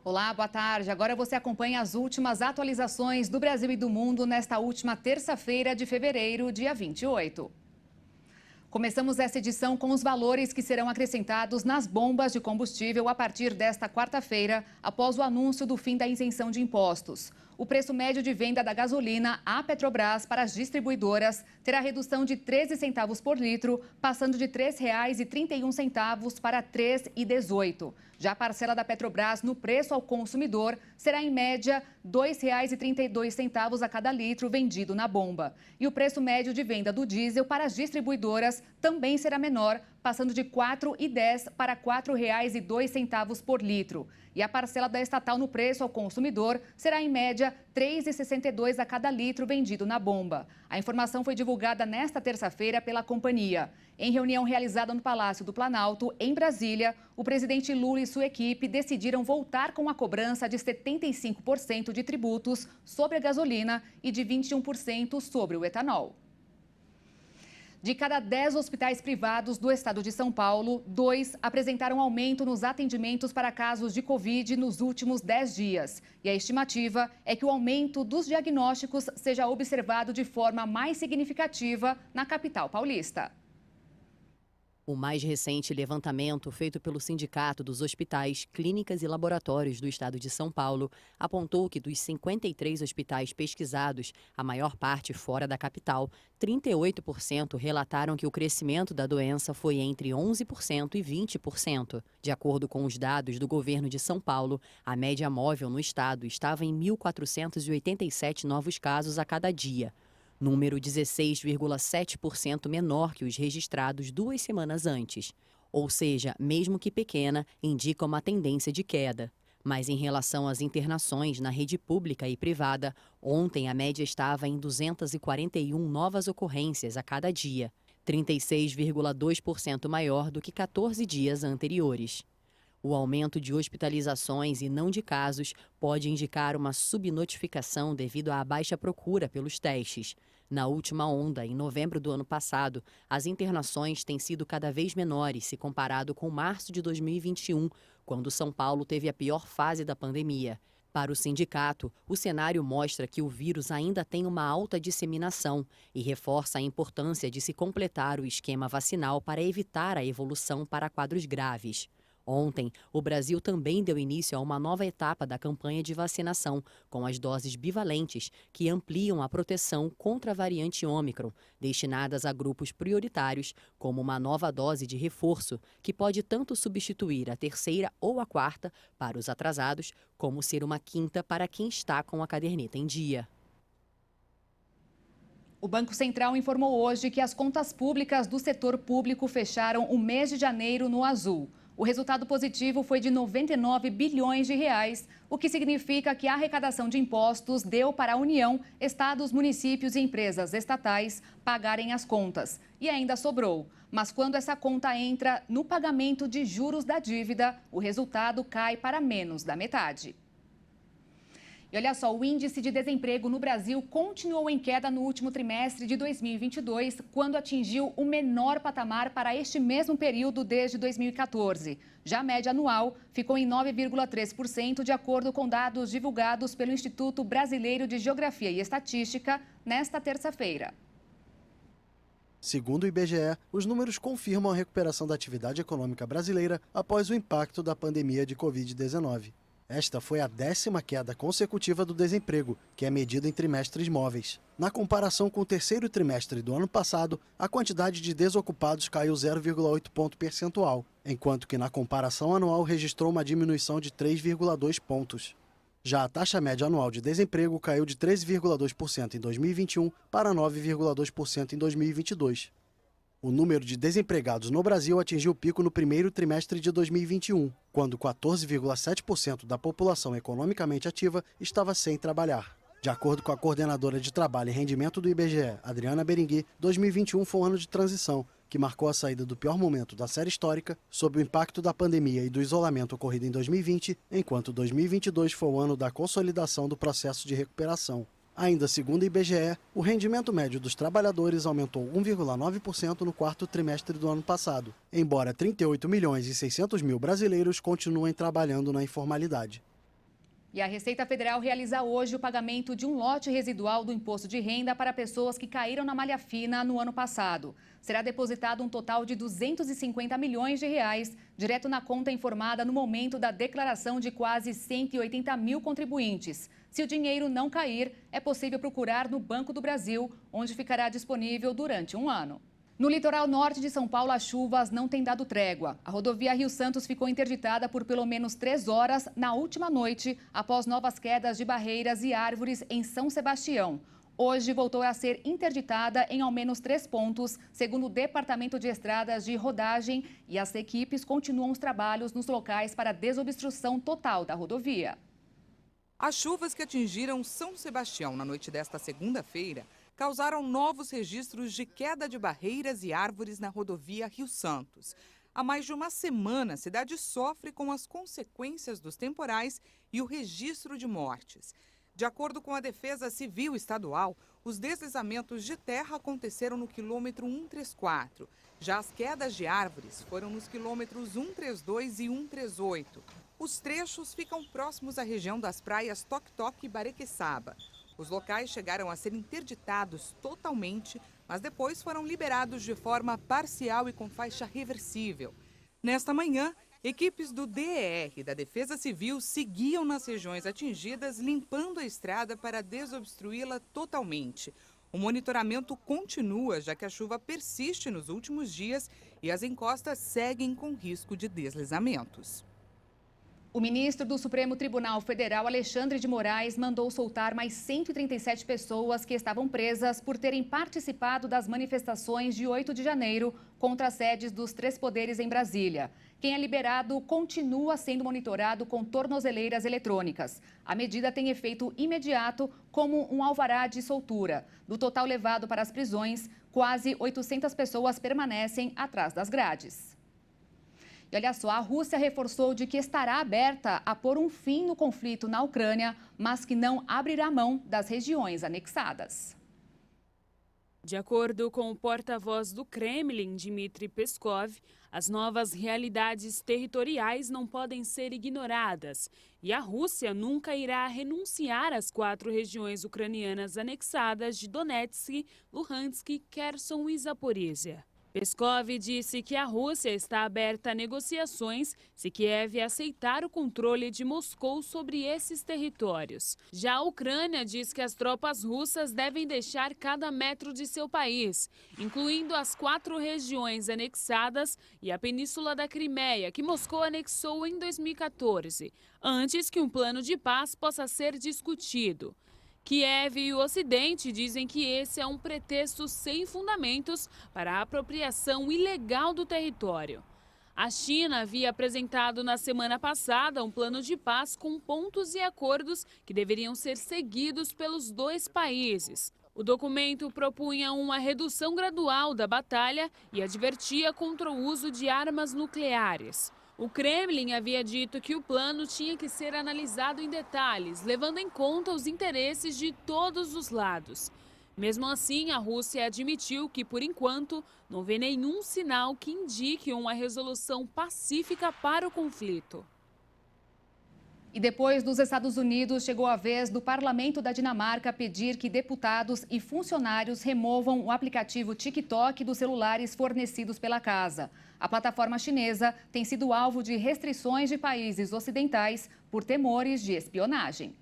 Olá, boa tarde. Agora você acompanha as últimas atualizações do Brasil e do mundo nesta última terça-feira de fevereiro, dia 28. Começamos essa edição com os valores que serão acrescentados nas bombas de combustível a partir desta quarta-feira, após o anúncio do fim da isenção de impostos. O preço médio de venda da gasolina à Petrobras para as distribuidoras terá redução de 13 centavos por litro, passando de R$ 3,31 para R$ 3,18. Já a parcela da Petrobras no preço ao consumidor será, em média, R$ 2,32 a cada litro vendido na bomba. E o preço médio de venda do diesel para as distribuidoras também será menor, passando de R$ 4,10 para R$ 4,02 por litro. E a parcela da estatal no preço ao consumidor será, em média, R$ 3,62 a cada litro vendido na bomba. A informação foi divulgada nesta terça-feira pela companhia. Em reunião realizada no Palácio do Planalto, em Brasília, o presidente Lula e sua equipe decidiram voltar com a cobrança de 75% de tributos sobre a gasolina e de 21% sobre o etanol. De cada 10 hospitais privados do estado de São Paulo, 2 apresentaram aumento nos atendimentos para casos de Covid nos últimos 10 dias. E a estimativa é que o aumento dos diagnósticos seja observado de forma mais significativa na capital paulista. O mais recente levantamento feito pelo Sindicato dos Hospitais, Clínicas e Laboratórios do Estado de São Paulo apontou que dos 53 hospitais pesquisados, a maior parte fora da capital, 38% relataram que o crescimento da doença foi entre 11% e 20%. De acordo com os dados do governo de São Paulo, a média móvel no estado estava em 1.487 novos casos a cada dia. Número 16,7% menor que os registrados 2 semanas antes. Ou seja, mesmo que pequena, indica uma tendência de queda. Mas em relação às internações na rede pública e privada, ontem a média estava em 241 novas ocorrências a cada dia, 36,2% maior do que 14 dias anteriores. O aumento de hospitalizações e não de casos pode indicar uma subnotificação devido à baixa procura pelos testes. Na última onda, em novembro do ano passado, as internações têm sido cada vez menores se comparado com março de 2021, quando São Paulo teve a pior fase da pandemia. Para o sindicato, o cenário mostra que o vírus ainda tem uma alta disseminação e reforça a importância de se completar o esquema vacinal para evitar a evolução para quadros graves. Ontem, o Brasil também deu início a uma nova etapa da campanha de vacinação, com as doses bivalentes, que ampliam a proteção contra a variante Ômicron, destinadas a grupos prioritários, como uma nova dose de reforço, que pode tanto substituir a terceira ou a quarta para os atrasados, como ser uma quinta para quem está com a caderneta em dia. O Banco Central informou hoje que as contas públicas do setor público fecharam o mês de janeiro no azul. O resultado positivo foi de 99 bilhões de reais, o que significa que a arrecadação de impostos deu para a União, estados, municípios e empresas estatais pagarem as contas. E ainda sobrou. Mas quando essa conta entra no pagamento de juros da dívida, o resultado cai para menos da metade. E olha só, o índice de desemprego no Brasil continuou em queda no último trimestre de 2022, quando atingiu o menor patamar para este mesmo período desde 2014. Já a média anual ficou em 9,3%, de acordo com dados divulgados pelo Instituto Brasileiro de Geografia e Estatística nesta terça-feira. Segundo o IBGE, os números confirmam a recuperação da atividade econômica brasileira após o impacto da pandemia de Covid-19. Esta foi a 10ª queda consecutiva do desemprego, que é medido em trimestres móveis. Na comparação com o terceiro trimestre do ano passado, a quantidade de desocupados caiu 0,8 ponto percentual, enquanto que na comparação anual registrou uma diminuição de 3,2 pontos. Já a taxa média anual de desemprego caiu de 13,2% em 2021 para 9,2% em 2022. O número de desempregados no Brasil atingiu o pico no primeiro trimestre de 2021, quando 14,7% da população economicamente ativa estava sem trabalhar. De acordo com a coordenadora de trabalho e rendimento do IBGE, Adriana Berengui, 2021 foi um ano de transição, que marcou a saída do pior momento da série histórica, sob o impacto da pandemia e do isolamento ocorrido em 2020, enquanto 2022 foi o ano da consolidação do processo de recuperação. Ainda segundo o IBGE, o rendimento médio dos trabalhadores aumentou 1,9% no quarto trimestre do ano passado, embora 38 milhões e 600 mil brasileiros continuem trabalhando na informalidade. E a Receita Federal realiza hoje o pagamento de um lote residual do imposto de renda para pessoas que caíram na malha fina no ano passado. Será depositado um total de 250 milhões de reais direto na conta informada no momento da declaração de quase 180 mil contribuintes. Se o dinheiro não cair, é possível procurar no Banco do Brasil, onde ficará disponível durante um ano. No litoral norte de São Paulo, as chuvas não têm dado trégua. A rodovia Rio-Santos ficou interditada por pelo menos 3 horas na última noite, após novas quedas de barreiras e árvores em São Sebastião. Hoje voltou a ser interditada em ao menos 3 pontos, segundo o Departamento de Estradas de Rodagem, e as equipes continuam os trabalhos nos locais para a desobstrução total da rodovia. As chuvas que atingiram São Sebastião na noite desta segunda-feira causaram novos registros de queda de barreiras e árvores na rodovia Rio-Santos. Há mais de uma semana, a cidade sofre com as consequências dos temporais e o registro de mortes. De acordo com a Defesa Civil Estadual, os deslizamentos de terra aconteceram no quilômetro 134. Já as quedas de árvores foram nos quilômetros 132 e 138. Os trechos ficam próximos à região das praias Toque-Toque e Barequeçaba. Os locais chegaram a ser interditados totalmente, mas depois foram liberados de forma parcial e com faixa reversível. Nesta manhã, equipes do DER e da Defesa Civil seguiam nas regiões atingidas, limpando a estrada para desobstruí-la totalmente. O monitoramento continua, já que a chuva persiste nos últimos dias e as encostas seguem com risco de deslizamentos. O ministro do Supremo Tribunal Federal, Alexandre de Moraes, mandou soltar mais 137 pessoas que estavam presas por terem participado das manifestações de 8 de janeiro contra as sedes dos 3 poderes em Brasília. Quem é liberado continua sendo monitorado com tornozeleiras eletrônicas. A medida tem efeito imediato, como um alvará de soltura. Do total levado para as prisões, quase 800 pessoas permanecem atrás das grades. E olha só, a Rússia reforçou de que estará aberta a pôr um fim no conflito na Ucrânia, mas que não abrirá mão das regiões anexadas. De acordo com o porta-voz do Kremlin, Dmitry Peskov, as novas realidades territoriais não podem ser ignoradas e a Rússia nunca irá renunciar às 4 regiões ucranianas anexadas de Donetsk, Luhansk, Kherson e Zaporizhia. Peskov disse que a Rússia está aberta a negociações se Kiev aceitar o controle de Moscou sobre esses territórios. Já a Ucrânia diz que as tropas russas devem deixar cada metro de seu país, incluindo as 4 regiões anexadas e a Península da Crimeia, que Moscou anexou em 2014, antes que um plano de paz possa ser discutido. Kiev e o Ocidente dizem que esse é um pretexto sem fundamentos para a apropriação ilegal do território. A China havia apresentado na semana passada um plano de paz com pontos e acordos que deveriam ser seguidos pelos 2 países. O documento propunha uma redução gradual da batalha e advertia contra o uso de armas nucleares. O Kremlin havia dito que o plano tinha que ser analisado em detalhes, levando em conta os interesses de todos os lados. Mesmo assim, a Rússia admitiu que, por enquanto, não vê nenhum sinal que indique uma resolução pacífica para o conflito. E depois dos Estados Unidos, chegou a vez do Parlamento da Dinamarca pedir que deputados e funcionários removam o aplicativo TikTok dos celulares fornecidos pela casa. A plataforma chinesa tem sido alvo de restrições de países ocidentais por temores de espionagem.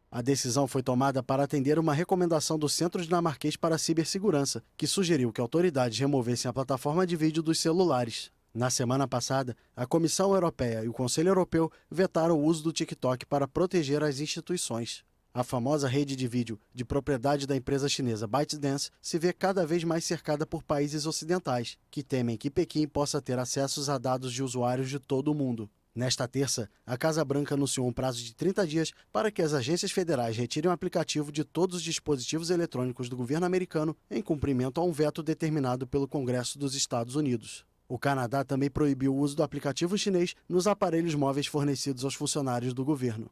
A decisão foi tomada para atender uma recomendação do Centro Dinamarquês para a Cibersegurança, que sugeriu que autoridades removessem a plataforma de vídeo dos celulares. Na semana passada, a Comissão Europeia e o Conselho Europeu vetaram o uso do TikTok para proteger as instituições. A famosa rede de vídeo de propriedade da empresa chinesa ByteDance se vê cada vez mais cercada por países ocidentais, que temem que Pequim possa ter acessos a dados de usuários de todo o mundo. Nesta terça, a Casa Branca anunciou um prazo de 30 dias para que as agências federais retirem o aplicativo de todos os dispositivos eletrônicos do governo americano em cumprimento a um veto determinado pelo Congresso dos Estados Unidos. O Canadá também proibiu o uso do aplicativo chinês nos aparelhos móveis fornecidos aos funcionários do governo.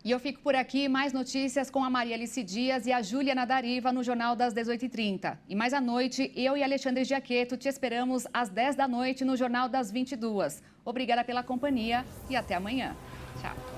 E eu fico por aqui, mais notícias com a Maria Alice Dias e a Júlia Dariva no Jornal das 18h30. E mais à noite, eu e Alexandre Giaqueto te esperamos às 10 da noite no Jornal das 22h. Obrigada pela companhia e até amanhã. Tchau.